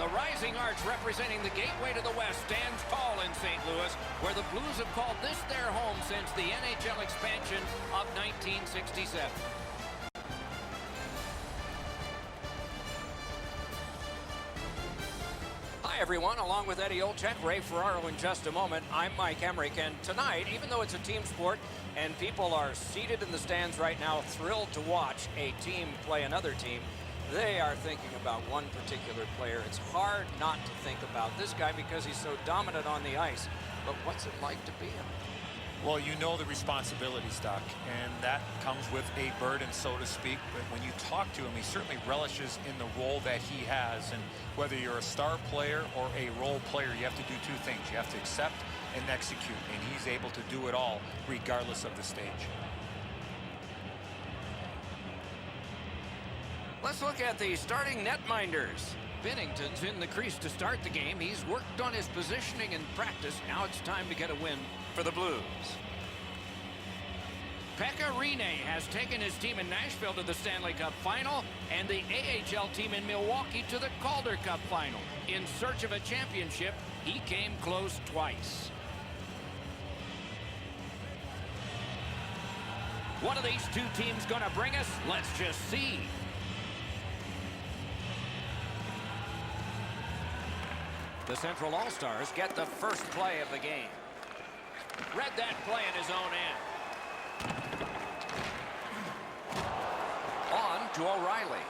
The rising arch representing the gateway to the West stands tall in St. Louis, where the Blues have called this their home since the NHL expansion of 1967. Hi, everyone. Along with Eddie Olczyk, Ray Ferraro in just a moment, I'm Mike Emrick. And tonight, even though it's a team sport and people are seated in the stands right now thrilled to watch a team play another team, they are thinking about one particular player. It's hard not to think about this guy because he's so dominant on the ice. But what's it like to be him? Well, you know the responsibilities, Doc, and that comes with a burden, so to speak. But when you talk to him, he certainly relishes in the role that he has. And whether you're a star player or a role player, you have to do two things. You have to accept and execute, and he's able to do it all regardless of the stage. Let's look at the starting netminders. Binnington's in the crease to start the game. He's worked on his positioning in practice. Now it's time to get a win for the Blues. Pekka Rinne has taken his team in Nashville to the Stanley Cup Final and the AHL team in Milwaukee to the Calder Cup Final. In search of a championship, he came close twice. What are these two teams going to bring us? Let's just see. The Central All-Stars get the first play of the game. Read that play in his own end. On to O'Reilly.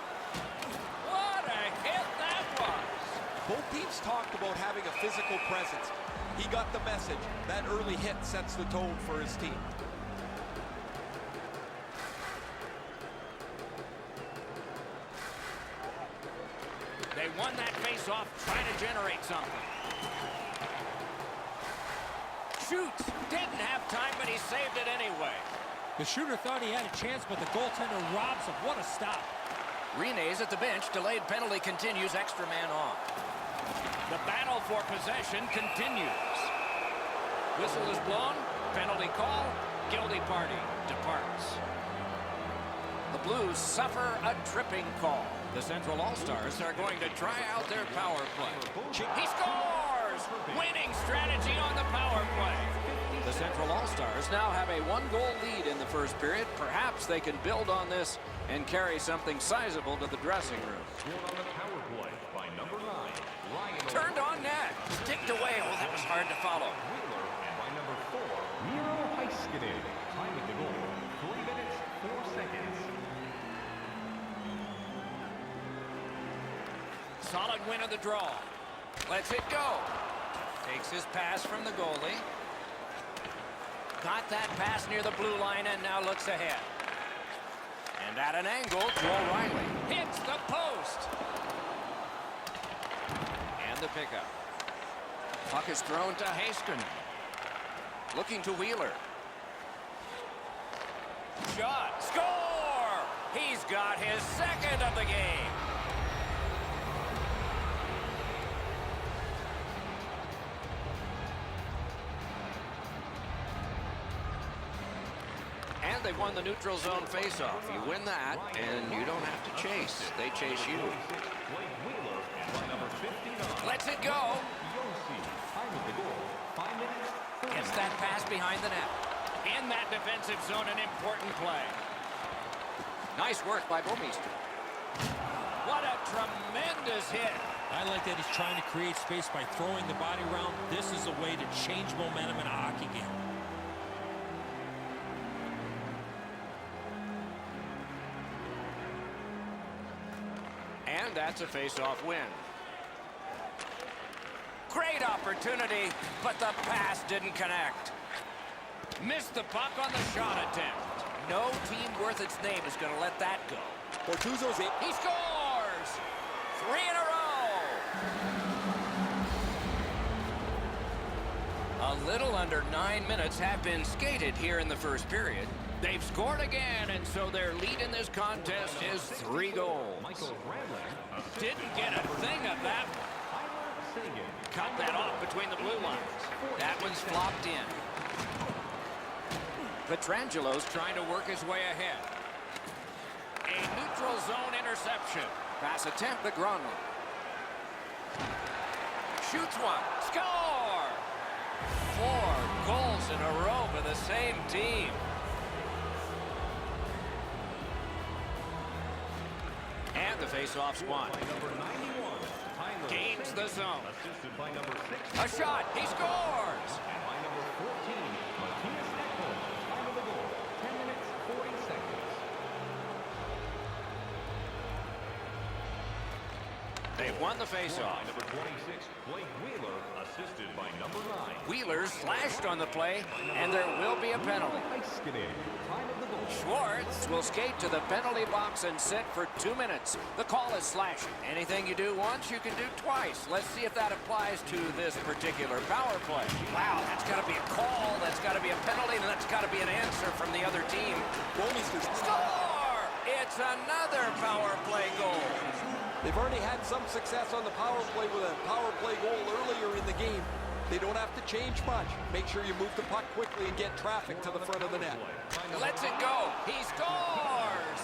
What a hit that was! Both teams talked about having a physical presence. He got the message. That early hit sets the tone for his team. They won that face-off, trying to generate something. Shoots. Didn't have time, but he saved it anyway. The shooter thought he had a chance, but the goaltender robs him. What a stop. Rinne's at the bench. Delayed penalty continues. Extra man on. The battle for possession continues. Whistle is blown. Penalty call. Guilty party departs. The Blues suffer a tripping call. The Central All-Stars are going to try out their power play. He scores! Winning strategy on the power play. The Central All-Stars now have a one-goal lead in the first period. Perhaps they can build on this and carry something sizable to the dressing room. Turned on net. Ticked away. Oh, that was hard to follow. Time of the goal, 3 minutes, 4 seconds. Solid win of the draw. Lets it go. Takes his pass from the goalie. Got that pass near the blue line and now looks ahead. And at an angle to O'Reilly. Hits the post. And the pickup. Puck is thrown to Heiskanen. Looking to Wheeler. Shot. Score! He's got his second of the game. And they've won the neutral zone faceoff. You win that, and you don't have to chase. They chase you. Lets it go. Gets that pass behind the net. In that defensive zone, an important play. Nice work by Bouwmeester. What a tremendous hit. I like that he's trying to create space by throwing the body around. This is a way to change momentum in a hockey game. And that's a face-off win. Great opportunity, but the pass didn't connect. Missed the puck on the shot attempt. No team worth its name is going to let that go. Bortuzzo's in. He scores! 3 in a row! A little under 9 minutes have been skated here in the first period. They've scored again, and so their lead in this contest is 3 goals. Didn't get a thing of that one. Cut that off between the blue lines. That one's flopped in. Petrangelo's trying to work his way ahead. A neutral zone interception. Pass attempt to Gronlund. Shoots one. Score! 4 goals in a row for the same team. And the face-off's won. Gains the zone. A shot. He scores! They've won the face-off. Number 26, Blake Wheeler, assisted by number 9. Wheeler slashed on the play, and there will be a penalty. Schwartz will skate to the penalty box and sit for 2 minutes. The call is slashing. Anything you do once, you can do twice. Let's see if that applies to this particular power play. Wow, that's got to be a call, that's got to be a penalty, and that's got to be an answer from the other team. Score! It's another power play goal. They've already had some success on the power play with a power play goal earlier in the game. They don't have to change much. Make sure you move the puck quickly and get traffic to the front of the net. Lets it go. He scores!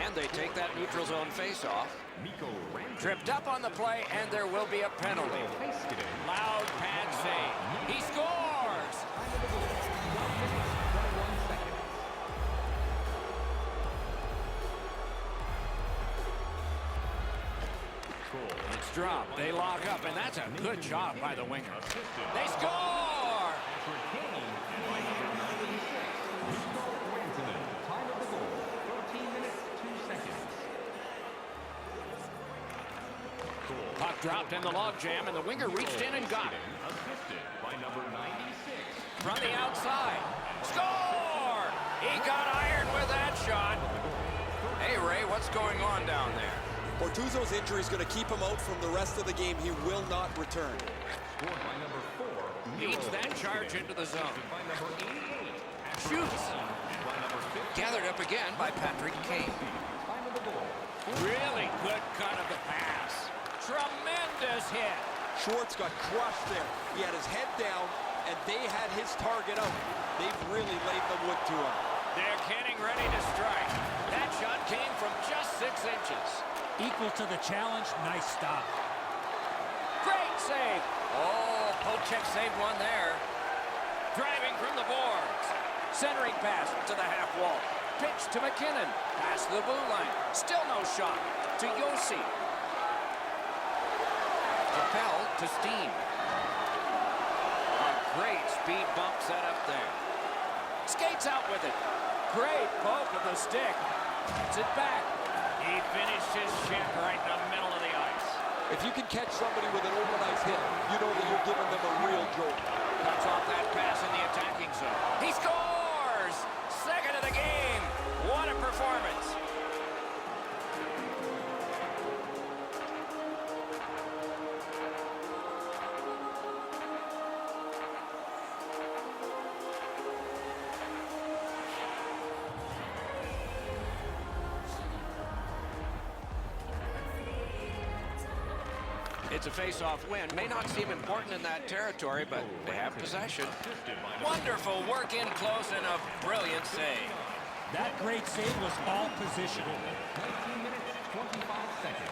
And they take that neutral zone face-off. Tripped up on the play, and there will be a penalty. Loud pad save. He scores! It's dropped. They lock up, and that's a good job by the winger. They score! Puck dropped in the logjam, and the winger reached in and got it. From the outside. Score! He got iron with that shot. Hey, Ray, what's going on down there? Bortuzzo's injury is going to keep him out from the rest of the game. He will not return. Leads that charge into the zone. Shoots. Gathered up again by Patrick Kane. Really good cut of the pass. Tremendous hit. Schwartz got crushed there. He had his head down, and they had his target out. They've really laid the wood to him. They're getting ready to strike. That shot came from just 6 inches. Equal to the challenge. Nice stop. Great save. Oh, Pochek saved one there. Driving from the boards. Centering pass to the half wall. Pitch to McKinnon. Pass to the blue line. Still no shot. To Yossi. Propel to Steen. A great speed bump set up there. Skates out with it. Great poke of the stick. Puts it back. He finished his shot right in the middle of the ice. If you can catch somebody with an open ice hit, you know that you're giving them a real jolt. Cuts off that pass in the attacking zone. He scores! Second of the game. What a performance. It's a face-off win. May not seem important in that territory, but they have possession. Wonderful work in close and a brilliant save. That great save was all positional. 19 minutes, 25 seconds.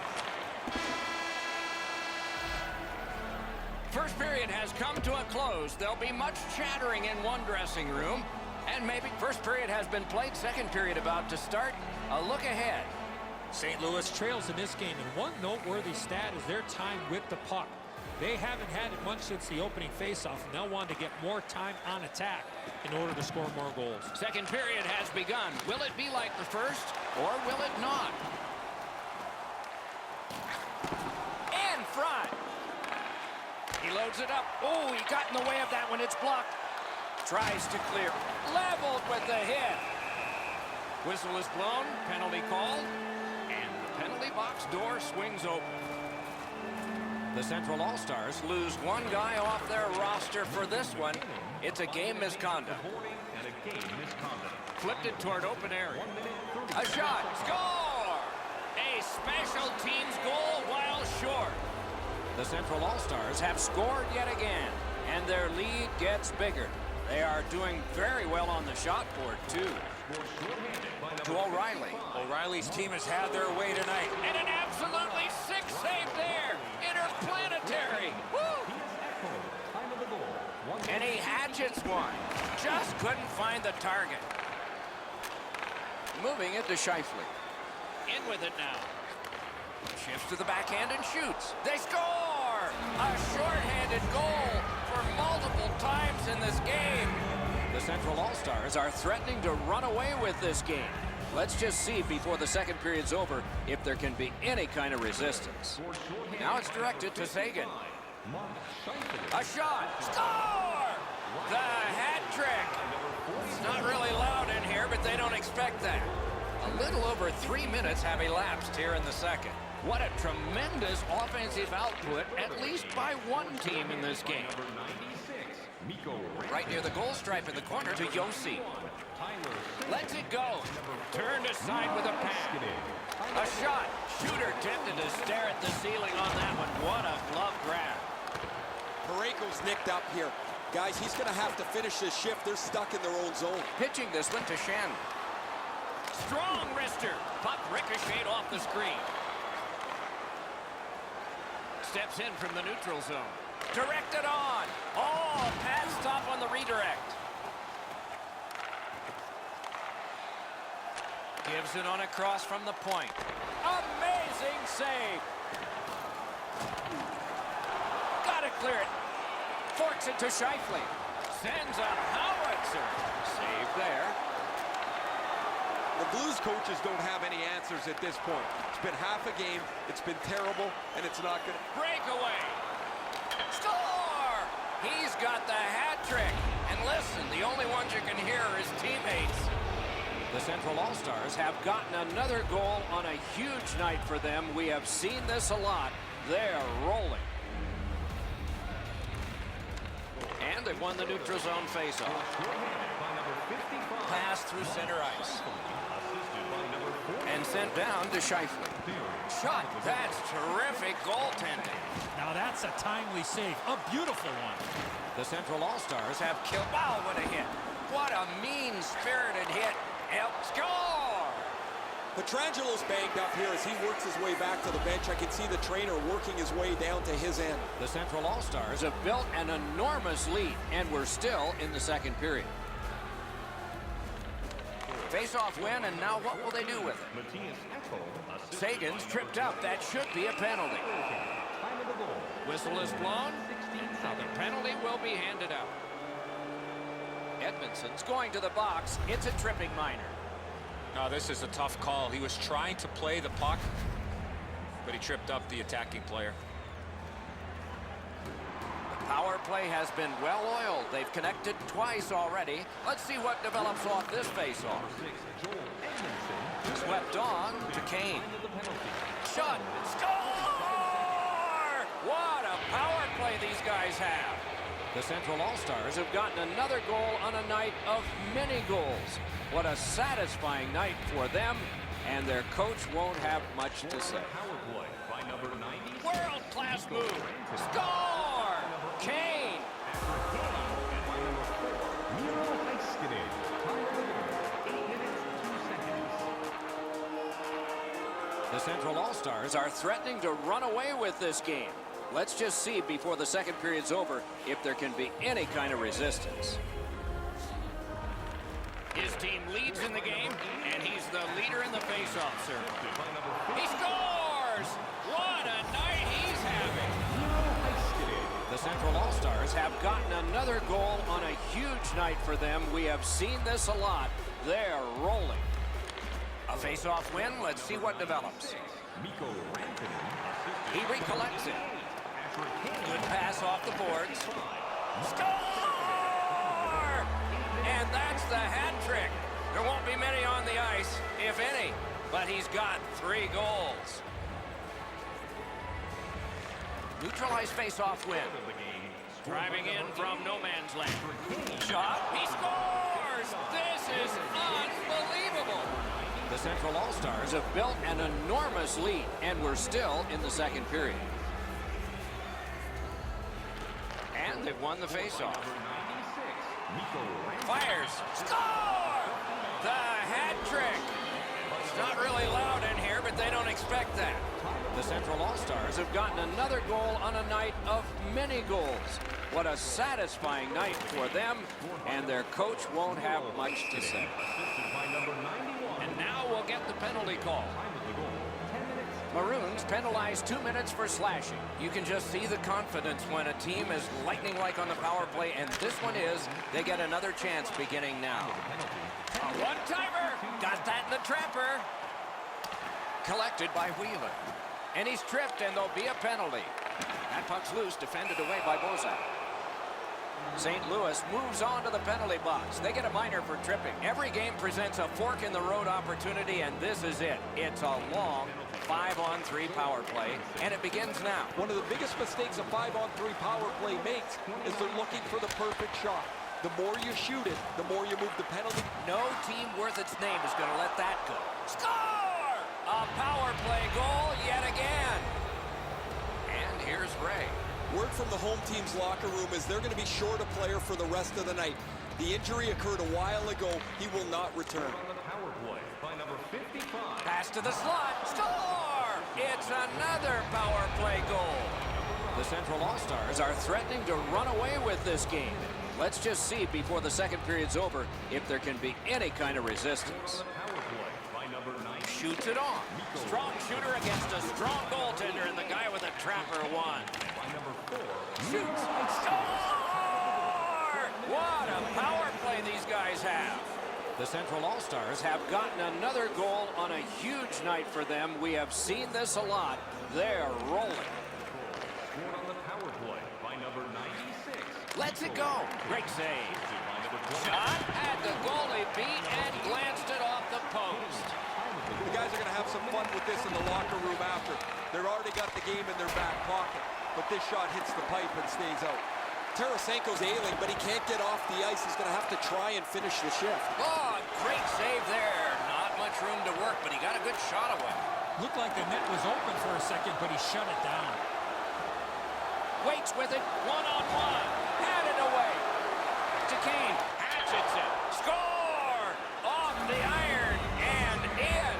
First period has come to a close. There'll be much chattering in one dressing room. And maybe first period has been played, second period about to start. A look ahead. St. Louis trails in this game, and one noteworthy stat is their time with the puck. They haven't had it much since the opening faceoff, and they'll want to get more time on attack in order to score more goals. Second period has begun. Will it be like the first, or will it not? In front. He loads it up. Oh, he got in the way of that one. It's blocked. Tries to clear. Leveled with the hit. Whistle is blown. Penalty called. And the penalty box door swings open. The Central All-Stars lose one guy off their roster for this one. It's a game misconduct. Flipped it toward open area. A shot. Score! A special teams goal while short. The Central All-Stars have scored yet again, and their lead gets bigger. They are doing very well on the shot board, too. To O'Reilly. O'Reilly's team has had their way tonight. And an absolutely sick save there. Interplanetary. Woo! And he hatchets one. Just couldn't find the target. Moving it to Scheifele. In with it now. Shifts to the backhand and shoots. They score! A shorthanded goal for multiple times in this game. The Central All-Stars are threatening to run away with this game. Let's just see before the second period's over if there can be any kind of resistance. Now it's directed to Sagan. A shot. Score! The hat trick. It's not really loud in here, but they don't expect that. A little over 3 minutes have elapsed here in the second. What a tremendous offensive output, at least by one team in this game. Right near the goal stripe in the corner to Yossi. Lets it go. Turned aside with a pass. A shot. Shooter tempted to stare at the ceiling on that one. What a glove grab. Parayko's nicked up here. Guys, he's going to have to finish this shift. They're stuck in their own zone. Pitching this one to Shen. Strong wrister. Puck ricocheted off the screen. Steps in from the neutral zone. Directed on. Oh, pad stop on the redirect. Gives it on a cross from the point. Amazing save. Got to clear it. Forks it to Scheifele. Sends a howitzer. Save there. The Blues coaches don't have any answers at this point. It's been half a game. It's been terrible, and it's not going to... Breakaway. Score! He's got the hat trick. And listen, the only ones you can hear are his teammates. The Central All-Stars have gotten another goal on a huge night for them. We have seen this a lot. They're rolling. And they've won the neutral zone faceoff. Pass through center ice. And sent down to Scheifele. Shot. That's terrific goaltending. Now that's a timely save. A beautiful one. The Central All-Stars have killed. Wow, what a hit. What a mean-spirited hit. Help score! Petrangelo's banged up here as he works his way back to the bench. I can see the trainer working his way down to his end. The Central All-Stars have built an enormous lead, and we're still in the second period. Face-off win, and now what will they do with it? Sagan's tripped up. That should be a penalty. Whistle is blown. Now the penalty will be handed out. Edmondson's going to the box. It's a tripping minor. No, this is a tough call. He was trying to play the puck, but he tripped up the attacking player. The power play has been well oiled. They've connected twice already. Let's see what develops off this face-off. Swept on to Kane. Shot. Score! What a power play these guys have. The Central All-Stars have gotten another goal on a night of many goals. What a satisfying night for them, and their coach won't have much to say. World-class move. Score! Kane. The Central All-Stars are threatening to run away with this game. Let's just see before the second period's over if there can be any kind of resistance. His team leads in the game, and he's the leader in the faceoff circle. He scores! What a night he's having! The Central All-Stars have gotten another goal on a huge night for them. We have seen this a lot. They're rolling. A faceoff win. Let's see what develops. He recollects it. Good pass off the boards. Score! And that's the hat trick. There won't be many on the ice, if any, but he's got 3 goals. Neutralized face-off win. Driving in from no man's land. Shot. He scores! This is unbelievable. The Central All-Stars have built an enormous lead, and we're still in the second period. And they've won the face-off. Fires. Score! The hat trick. It's not really loud in here, but they don't expect that. The Central All-Stars have gotten another goal on a night of many goals. What a satisfying night for them, and their coach won't have much to say. And now we'll get the penalty call. Maroons penalized 2 minutes for slashing. You can just see the confidence when a team is lightning like on the power play, and this one is. They get another chance beginning now. A one-timer. Got that in the trapper. Collected by Wheeler. And he's tripped, and there'll be a penalty. That puck's loose, defended away by Bozak. St. Louis moves on to the penalty box. They get a minor for tripping. Every game presents a fork-in-the-road opportunity, and this is it. It's a long 5-on-3 power play, and it begins now. One of the biggest mistakes a 5-on-3 power play makes is they're looking for the perfect shot. The more you shoot it, the more you move the penalty. No team worth its name is going to let that go. Score! A power play goal yet again. And here's Ray. Word from the home team's locker room is they're going to be short a player for the rest of the night. The injury occurred a while ago. He will not return. Pass to the slot. Score! It's another power play goal. The Central All-Stars are threatening to run away with this game. Let's just see before the second period's over if there can be any kind of resistance. Shoots it on. Strong shooter against a strong goaltender, and the guy with a trapper won. Shoots. Score! What a power play these guys have. The Central All-Stars have gotten another goal on a huge night for them. We have seen this a lot. They're rolling. Lets it go. Great save. Shot had the goalie beat and glanced it off the post. The guys are going to have some fun with this in the locker room after. They've already got the game in their back pocket, but this shot hits the pipe and stays out. Tarasenko's ailing, but he can't get off the ice. He's going to have to try and finish the shift. Oh, great save there. Not much room to work, but he got a good shot away. Looked like the net was open for a second, but he shut it down. Waits with it, one-on-one. Had it away. To Kane. Hatchets it. Score! Off the iron and in.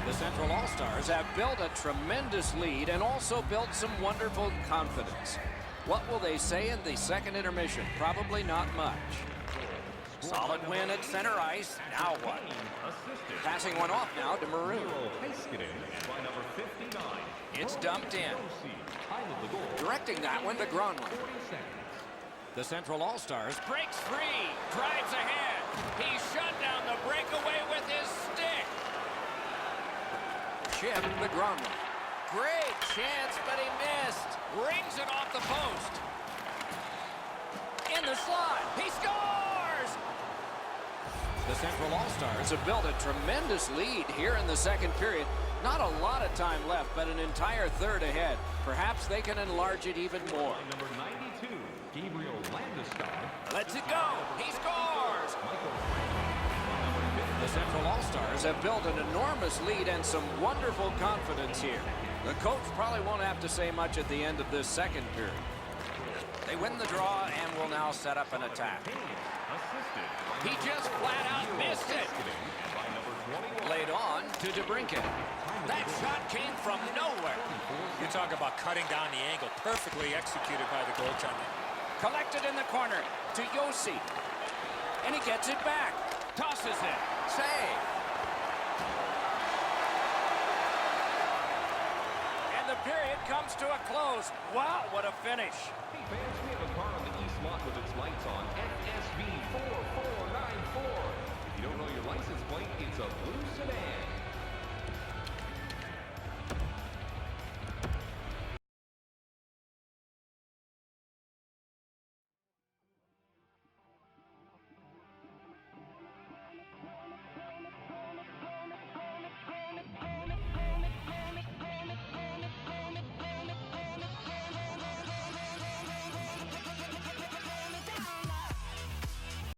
The Central All-Stars have built a tremendous lead and also built some wonderful confidence. What will they say in the second intermission? Probably not much. Solid win at center ice. Now what? Passing one off now to Maroon. It's dumped in. Directing that one to Gronlund. The Central All-Stars breaks free. Drives ahead. He shut down the breakaway with his stick. Chip to Gronlund. Great chance, but he missed. Rings it off the post. In the slot. He scores! The Central All-Stars have built a tremendous lead here in the second period. Not a lot of time left, but an entire third ahead. Perhaps they can enlarge it even more. Lets it go. He scores! The Central All-Stars have built an enormous lead and some wonderful confidence here. The coach probably won't have to say much at the end of this second period. They win the draw and will now set up an attack. He just flat out missed it. Laid on to DeBrincat. That shot came from nowhere. You talk about cutting down the angle. Perfectly executed by the goaltender. Collected in the corner to Yossi. And he gets it back. Tosses it. Save. And the period comes to a close. Wow, what a finish. Hey fans, we have a car on the east lot with its lights on.